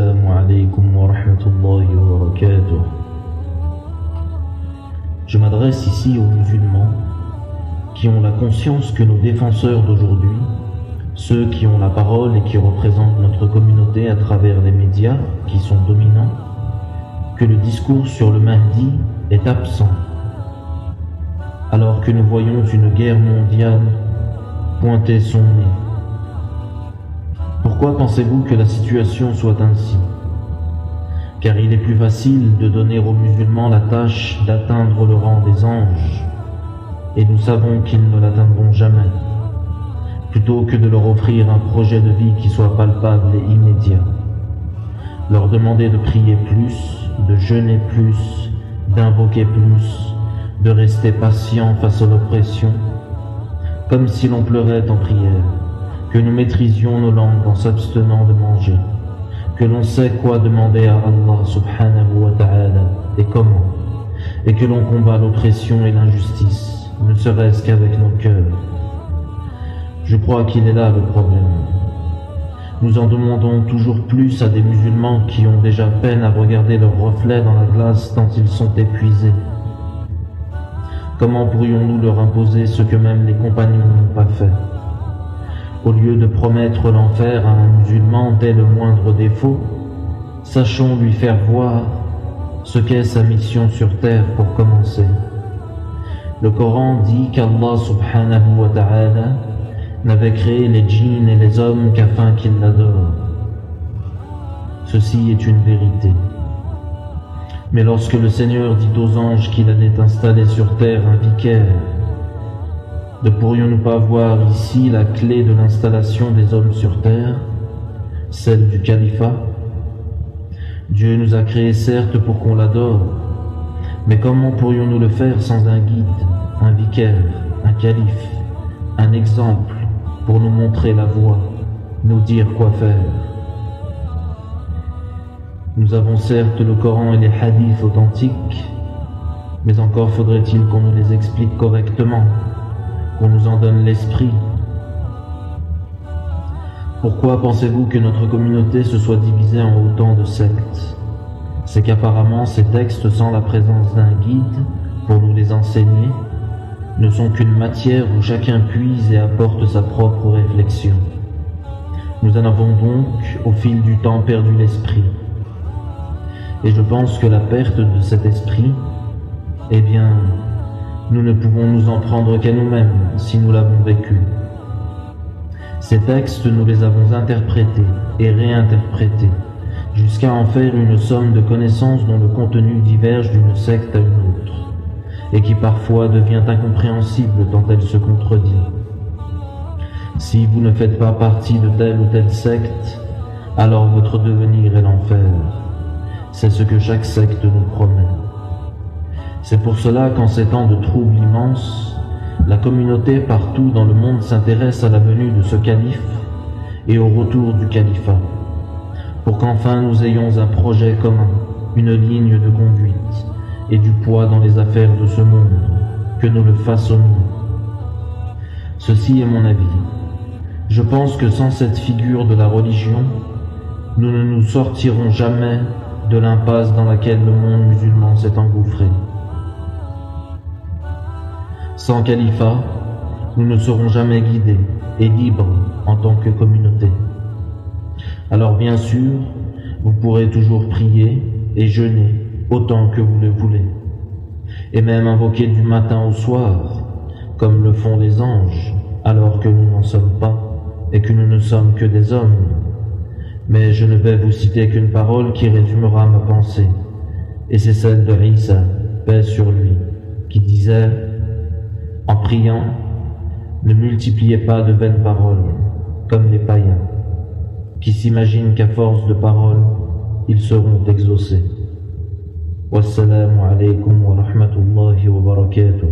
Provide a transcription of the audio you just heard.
Wassalamu alaikum wa rahmatullahi wa barakatuh. Je m'adresse ici aux musulmans qui ont la conscience que nos défenseurs d'aujourd'hui, ceux qui ont la parole et qui représentent notre communauté à travers les médias qui sont dominants, que le discours sur le Mahdi est absent, alors que nous voyons une guerre mondiale pointer son nez. Pourquoi pensez-vous que la situation soit ainsi? Car il est plus facile de donner aux musulmans la tâche d'atteindre le rang des anges, et nous savons qu'ils ne l'atteindront jamais, plutôt que de leur offrir un projet de vie qui soit palpable et immédiat. Leur demander de prier plus, de jeûner plus, d'invoquer plus, de rester patient face à l'oppression, comme si l'on pleurait en prière, que nous maîtrisions nos langues en s'abstenant de manger, que l'on sait quoi demander à Allah subhanahu wa ta'ala et comment, et que l'on combat l'oppression et l'injustice, ne serait-ce qu'avec nos cœurs. Je crois qu'il est là le problème. Nous en demandons toujours plus à des musulmans qui ont déjà peine à regarder leur reflet dans la glace tant ils sont épuisés. Comment pourrions-nous leur imposer ce que même les compagnons n'ont pas fait? Au lieu de promettre l'enfer à un musulman dès le moindre défaut, sachons lui faire voir ce qu'est sa mission sur terre pour commencer. Le Coran dit qu'Allah subhanahu wa ta'ala n'avait créé les djinns et les hommes qu'afin qu'ils l'adorent. Ceci est une vérité. Mais lorsque le Seigneur dit aux anges qu'il allait installer sur terre un vicaire, ne pourrions-nous pas voir ici la clé de l'installation des hommes sur terre, celle du califat? Dieu nous a créés certes pour qu'on l'adore, mais comment pourrions-nous le faire sans un guide, un vicaire, un calife, un exemple pour nous montrer la voie, nous dire quoi faire? Nous avons certes le Coran et les hadiths authentiques, mais encore faudrait-il qu'on nous les explique correctement, qu'on nous en donne l'esprit. Pourquoi pensez-vous que notre communauté se soit divisée en autant de sectes? C'est qu'apparemment ces textes, sans la présence d'un guide pour nous les enseigner, ne sont qu'une matière où chacun puise et apporte sa propre réflexion. Nous en avons donc, au fil du temps, perdu l'esprit. Et je pense que la perte de cet esprit, eh bien, nous ne pouvons nous en prendre qu'à nous-mêmes si nous l'avons vécu. Ces textes, nous les avons interprétés et réinterprétés, jusqu'à en faire une somme de connaissances dont le contenu diverge d'une secte à une autre, et qui parfois devient incompréhensible tant elle se contredit. Si vous ne faites pas partie de telle ou telle secte, alors votre devenir est l'enfer. C'est ce que chaque secte nous promet. C'est pour cela qu'en ces temps de troubles immenses, la communauté partout dans le monde s'intéresse à la venue de ce calife et au retour du califat, pour qu'enfin nous ayons un projet commun, une ligne de conduite et du poids dans les affaires de ce monde, que nous le façonnions. Ceci est mon avis. Je pense que sans cette figure de la religion, nous ne nous sortirons jamais de l'impasse dans laquelle le monde musulman s'est engouffré. Sans califat, nous ne serons jamais guidés et libres en tant que communauté. Alors bien sûr, vous pourrez toujours prier et jeûner autant que vous le voulez, et même invoquer du matin au soir, comme le font les anges, alors que nous n'en sommes pas et que nous ne sommes que des hommes. Mais je ne vais vous citer qu'une parole qui résumera ma pensée, et c'est celle de Isa, paix sur lui, qui disait: en priant, ne multipliez pas de vaines paroles, comme les païens, qui s'imaginent qu'à force de paroles, ils seront exaucés. Wassalamu alaikum wa rahmatullahi wa barakatuh.